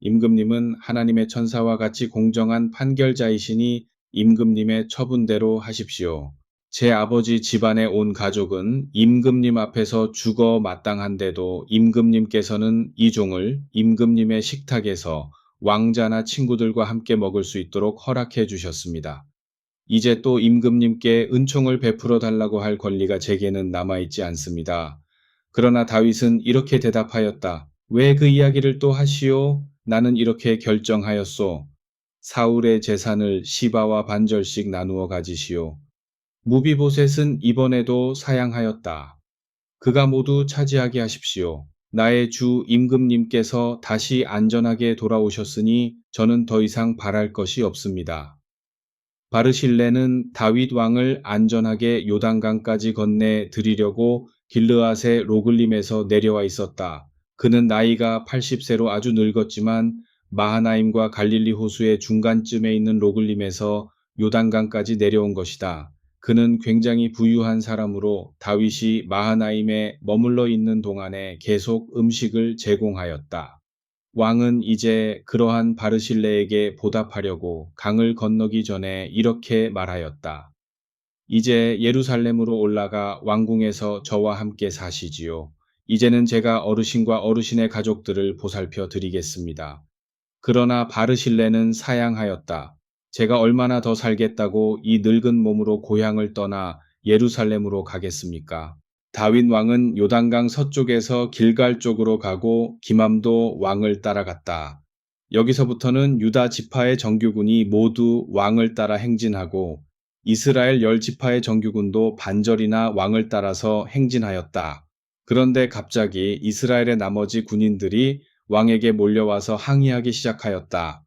Speaker 1: 임금님은 하나님의 천사와 같이 공정한 판결자이시니 임금님의 처분대로 하십시오. 제 아버지 집안의 온 가족은 임금님 앞에서 죽어 마땅한데도 임금님께서는 이 종을 임금님의 식탁에서 왕자나 친구들과 함께 먹을 수 있도록 허락해 주셨습니다. 이제 또 임금님께 은총을 베풀어 달라고 할 권리가 제게는 남아있지 않습니다. 그러나 다윗은 이렇게 대답하였다. 왜 그 이야기를 또 하시오? 나는 이렇게 결정하였소. 사울의 재산을 시바와 반절씩 나누어 가지시오. 무비보셋은 이번에도 사양하였다. 그가 모두 차지하게 하십시오. 나의 주 임금님께서 다시 안전하게 돌아오셨으니 저는 더 이상 바랄 것이 없습니다. 바르실레는 다윗 왕을 안전하게 요단강까지 건네 드리려고 길르앗의 로글림에서 내려와 있었다. 그는 나이가 80세로 아주 늙었지만 마하나임과 갈릴리 호수의 중간쯤에 있는 로글림에서 요단강까지 내려온 것이다. 그는 굉장히 부유한 사람으로 다윗이 마하나임에 머물러 있는 동안에 계속 음식을 제공하였다. 왕은 이제 그러한 바르실레에게 보답하려고 강을 건너기 전에 이렇게 말하였다. 이제 예루살렘으로 올라가 왕궁에서 저와 함께 사시지요. 이제는 제가 어르신과 어르신의 가족들을 보살펴 드리겠습니다. 그러나 바르실레는 사양하였다. 제가 얼마나 더 살겠다고 이 늙은 몸으로 고향을 떠나 예루살렘으로 가겠습니까? 다윗 왕은 요단강 서쪽에서 길갈 쪽으로 가고 기맘도 왕을 따라갔다. 여기서부터는 유다 지파의 정규군이 모두 왕을 따라 행진하고 이스라엘 열 지파의 정규군도 반절이나 왕을 따라서 행진하였다. 그런데 갑자기 이스라엘의 나머지 군인들이 왕에게 몰려와서 항의하기 시작하였다.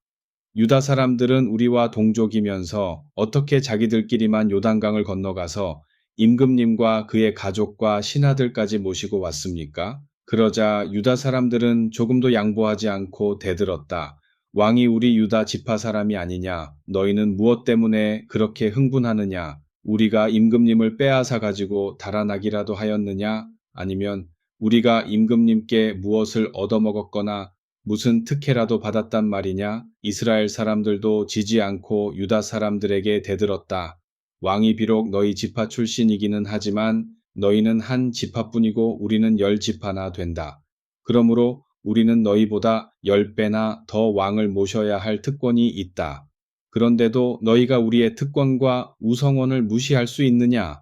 Speaker 1: 유다 사람들은 우리와 동족이면서 어떻게 자기들끼리만 요단강을 건너가서 임금님과 그의 가족과 신하들까지 모시고 왔습니까? 그러자 유다 사람들은 조금도 양보하지 않고 대들었다. 왕이 우리 유다 지파 사람이 아니냐? 너희는 무엇 때문에 그렇게 흥분하느냐? 우리가 임금님을 빼앗아 가지고 달아나기라도 하였느냐? 아니면 우리가 임금님께 무엇을 얻어먹었거나 무슨 특혜라도 받았단 말이냐? 이스라엘 사람들도 지지 않고 유다 사람들에게 대들었다. 왕이 비록 너희 지파 출신이기는 하지만 너희는 한 지파뿐이고 우리는 열 지파나 된다. 그러므로 우리는 너희보다 10배나 더 왕을 모셔야 할 특권이 있다. 그런데도 너희가 우리의 특권과 우성원을 무시할 수 있느냐?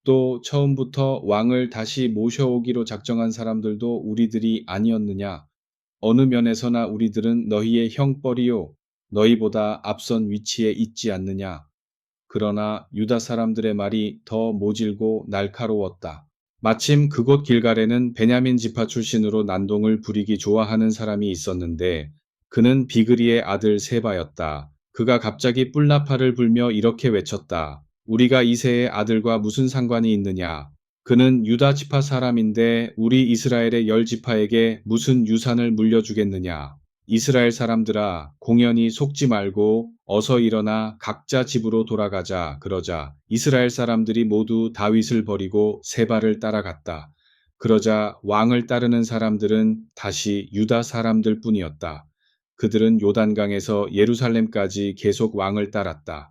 Speaker 1: 또 처음부터 왕을 다시 모셔오기로 작정한 사람들도 우리들이 아니었느냐? 어느 면에서나 우리들은 너희의 형벌이요 너희보다 앞선 위치에 있지 않느냐. 그러나 유다 사람들의 말이 더 모질고 날카로웠다. 마침 그곳 길갈에는 베냐민 지파 출신으로 난동을 부리기 좋아하는 사람이 있었는데 그는 비그리의 아들 세바였다. 그가 갑자기 뿔나팔을 불며 이렇게 외쳤다. 우리가 이새의 아들과 무슨 상관이 있느냐. 그는 유다 지파 사람인데 우리 이스라엘의 열 지파에게 무슨 유산을 물려주겠느냐. 이스라엘 사람들아, 공연히 속지 말고 어서 일어나 각자 집으로 돌아가자. 그러자 이스라엘 사람들이 모두 다윗을 버리고 세바를 따라갔다. 그러자 왕을 따르는 사람들은 다시 유다 사람들 뿐이었다. 그들은 요단강에서 예루살렘까지 계속 왕을 따랐다.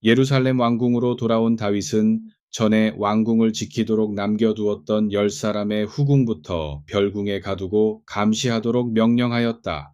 Speaker 1: 예루살렘 왕궁으로 돌아온 다윗은 전에 왕궁을 지키도록 남겨두었던 10사람의 후궁부터 별궁에 가두고 감시하도록 명령하였다.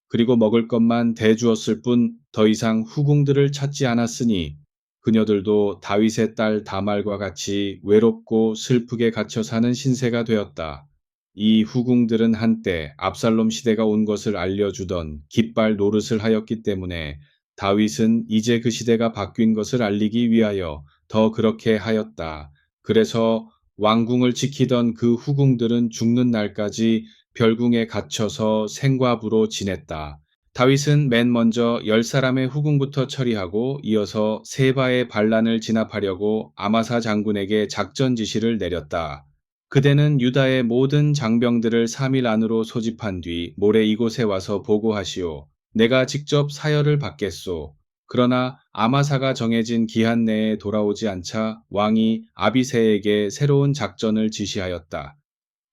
Speaker 1: 그리고 먹을 것만 대주었을 뿐 더 이상 후궁들을 찾지 않았으니 그녀들도 다윗의 딸 다말과 같이 외롭고 슬프게 갇혀 사는 신세가 되었다. 이 후궁들은 한때 압살롬 시대가 온 것을 알려주던 깃발 노릇을 하였기 때문에 다윗은 이제 그 시대가 바뀐 것을 알리기 위하여 더 그렇게 하였다. 그래서 왕궁을 지키던 그 후궁들은 죽는 날까지 별궁에 갇혀서 생과부로 지냈다. 다윗은 맨 먼저 10사람의 후궁부터 처리하고 이어서 세바의 반란을 진압하려고 아마사 장군에게 작전 지시를 내렸다. 그대는 유다의 모든 장병들을 3일 안으로 소집한 뒤 모레 이곳에 와서 보고하시오. 내가 직접 사열을 받겠소. 그러나 아마사가 정해진 기한 내에 돌아오지 않자 왕이 아비새에게 새로운 작전을 지시하였다.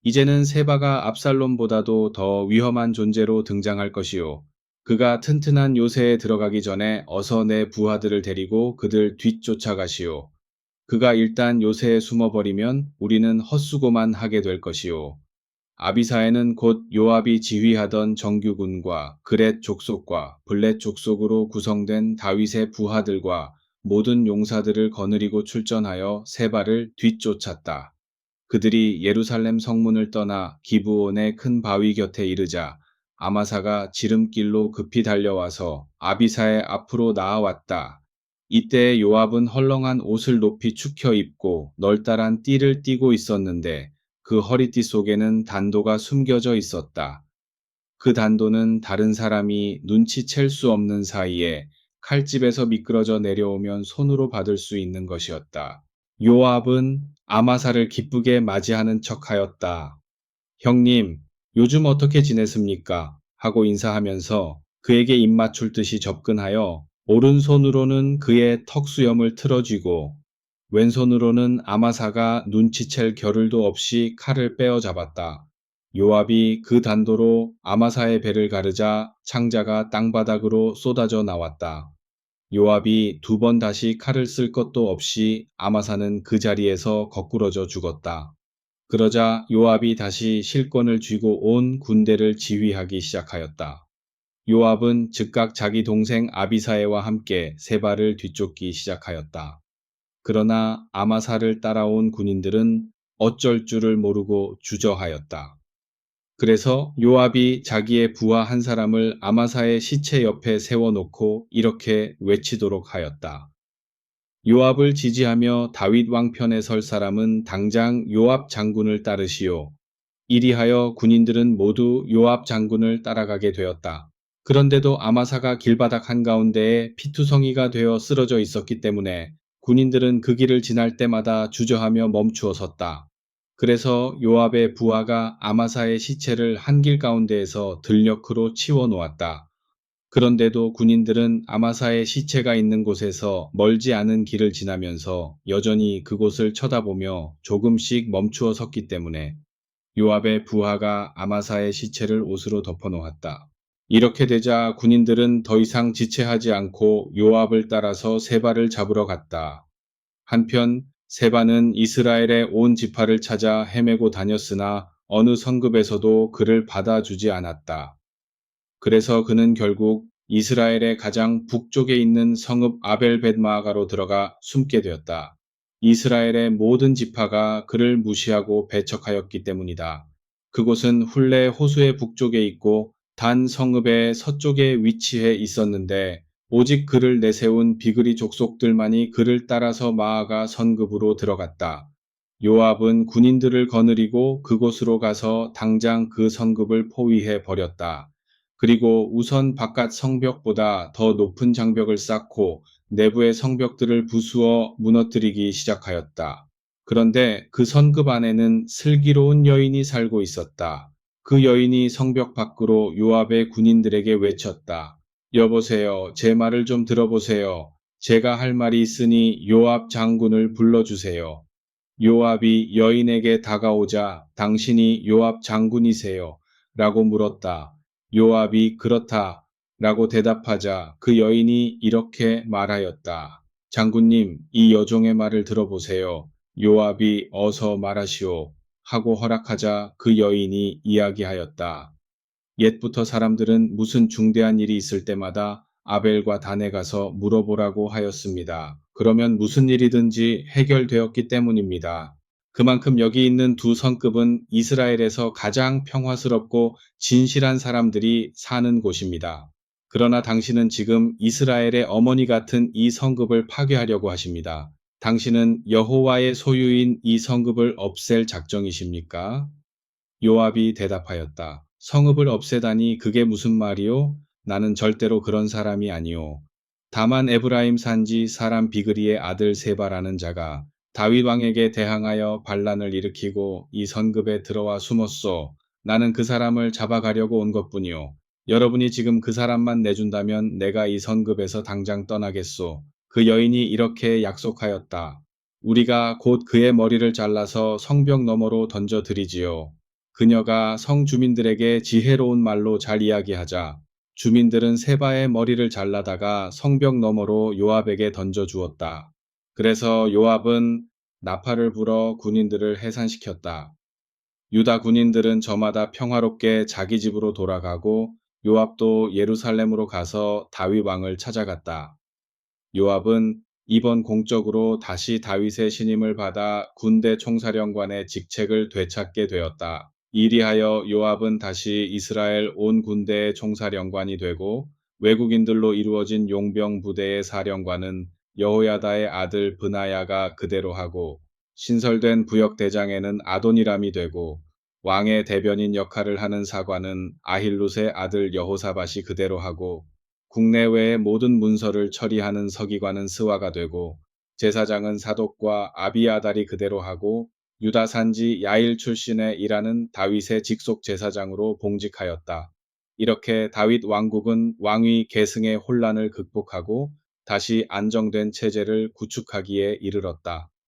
Speaker 1: 이제는 세바가 압살롬보다도 더 위험한 존재로 등장할 것이요. 그가 튼튼한 요새에 들어가기 전에 어서 내 부하들을 데리고 그들 뒤쫓아가시오. 그가 일단 요새에 숨어버리면 우리는 헛수고만 하게 될 것이요. 아비사에는 곧 요압이 지휘하던 정규군과 그렛 족속과 블렛 족속으로 구성된 다윗의 부하들과 모든 용사들을 거느리고 출전하여 세바를 뒤쫓았다. 그들이 예루살렘 성문을 떠나 기브온의 큰 바위 곁에 이르자 아마사가 지름길로 급히 달려와서 아비사의 앞으로 나아왔다. 이때 요압은 헐렁한 옷을 높이 축혀 입고 널따란 띠를 띠고 있었는데 그 허리띠 속에는 단도가 숨겨져 있었다. 그 단도는 다른 사람이 눈치챌 수 없는 사이에 칼집에서 미끄러져 내려오면 손으로 받을 수 있는 것이었다. 요압은 아마사를 기쁘게 맞이하는 척하였다. 형님, 요즘 어떻게 지냈습니까? 하고 인사하면서 그에게 입맞출 듯이 접근하여 오른손으로는 그의 턱수염을 틀어쥐고 왼손으로는 아마사가 눈치챌 겨를도 없이 칼을 빼어 잡았다. 요압이 그 단도로 아마사의 배를 가르자 창자가 땅바닥으로 쏟아져 나왔다. 요압이 2번 다시 칼을 쓸 것도 없이 아마사는 그 자리에서 거꾸러져 죽었다. 그러자 요압이 다시 실권을 쥐고 온 군대를 지휘하기 시작하였다. 요압은 즉각 자기 동생 아비사에와 함께 세바를 뒤쫓기 시작하였다. 그러나 아마사를 따라온 군인들은 어쩔 줄을 모르고 주저하였다. 그래서 요압이 자기의 부하 한 사람을 아마사의 시체 옆에 세워놓고 이렇게 외치도록 하였다. 요압을 지지하며 다윗 왕편에 설 사람은 당장 요압 장군을 따르시오. 이리하여 군인들은 모두 요압 장군을 따라가게 되었다. 그런데도 아마사가 길바닥 한가운데에 피투성이가 되어 쓰러져 있었기 때문에 군인들은 그 길을 지날 때마다 주저하며 멈추어 섰다. 그래서 요압의 부하가 아마사의 시체를 한길 가운데에서 들녘으로 치워 놓았다. 그런데도 군인들은 아마사의 시체가 있는 곳에서 멀지 않은 길을 지나면서 여전히 그곳을 쳐다보며 조금씩 멈추어 섰기 때문에 요압의 부하가 아마사의 시체를 옷으로 덮어 놓았다. 이렇게 되자 군인들은 더 이상 지체하지 않고 요압을 따라서 세바를 잡으러 갔다. 한편 세바는 이스라엘의 온 지파를 찾아 헤매고 다녔으나 어느 성읍에서도 그를 받아주지 않았다. 그래서 그는 결국 이스라엘의 가장 북쪽에 있는 성읍 아벨벳마아가로 들어가 숨게 되었다. 이스라엘의 모든 지파가 그를 무시하고 배척하였기 때문이다. 그곳은 훌레 호수의 북쪽에 있고 단 성읍의 서쪽에 위치해 있었는데 오직 그를 내세운 비그리 족속들만이 그를 따라서 마아가 성읍으로 들어갔다. 요압은 군인들을 거느리고 그곳으로 가서 당장 그 성읍을 포위해 버렸다. 그리고 우선 바깥 성벽보다 더 높은 장벽을 쌓고 내부의 성벽들을 부수어 무너뜨리기 시작하였다. 그런데 그 성읍 안에는 슬기로운 여인이 살고 있었다. 그 여인이 성벽 밖으로 요압의 군인들에게 외쳤다. 여보세요. 제 말을 좀 들어보세요. 제가 할 말이 있으니 요압 장군을 불러주세요. 요압이 여인에게 다가오자 당신이 요압 장군이세요? 라고 물었다. 요압이 그렇다. 라고 대답하자 그 여인이 이렇게 말하였다. 장군님, 이 여종의 말을 들어보세요. 요압이 어서 말하시오. 하고 허락하자 그 여인이 이야기하였다. 옛부터 사람들은 무슨 중대한 일이 있을 때마다 아벨과 단에 가서 물어보라고 하였습니다. 그러면 무슨 일이든지 해결되었기 때문입니다. 그만큼 여기 있는 두 성급은 이스라엘에서 가장 평화스럽고 진실한 사람들이 사는 곳입니다. 그러나 당신은 지금 이스라엘의 어머니 같은 이 성급을 파괴하려고 하십니다. 당신은 여호와의 소유인 이 성급을 없앨 작정이십니까? 요압이 대답하였다. 성읍을 없애다니 그게 무슨 말이오? 나는 절대로 그런 사람이 아니오. 다만 에브라임 산지 사람 비그리의 아들 세바라는 자가 다윗 왕에게 대항하여 반란을 일으키고 이 성읍에 들어와 숨었소. 나는 그 사람을 잡아가려고 온 것뿐이오. 여러분이 지금 그 사람만 내준다면 내가 이 성읍에서 당장 떠나겠소. 그 여인이 이렇게 약속하였다. 우리가 곧 그의 머리를 잘라서 성벽 너머로 던져 드리지요. 그녀가 성 주민들에게 지혜로운 말로 잘 이야기하자 주민들은 세바의 머리를 잘라다가 성벽 너머로 요압에게 던져 주었다. 그래서 요압은 나팔을 불어 군인들을 해산시켰다. 유다 군인들은 저마다 평화롭게 자기 집으로 돌아가고 요압도 예루살렘으로 가서 다윗 왕을 찾아갔다. 요압은 이번 공적으로 다시 다윗의 신임을 받아 군대 총사령관의 직책을 되찾게 되었다. 이리하여 요압은 다시 이스라엘 온 군대의 총사령관이 되고 외국인들로 이루어진 용병 부대의 사령관은 여호야다의 아들 브나야가 그대로 하고 신설된 부역대장에는 아도니람이 되고 왕의 대변인 역할을 하는 사관은 아힐룻의 아들 여호사밧이 그대로 하고 국내외의 모든 문서를 처리하는 서기관은 스와가 되고 제사장은 사독과 아비아달이 그대로 하고 유다 산지 야일 출신의 일하는 다윗의 직속 제사장으로 봉직하였다. 이렇게 다윗 왕국은 왕위 계승의 혼란을 극복하고 다시 안정된 체제를 구축하기에 이르렀다.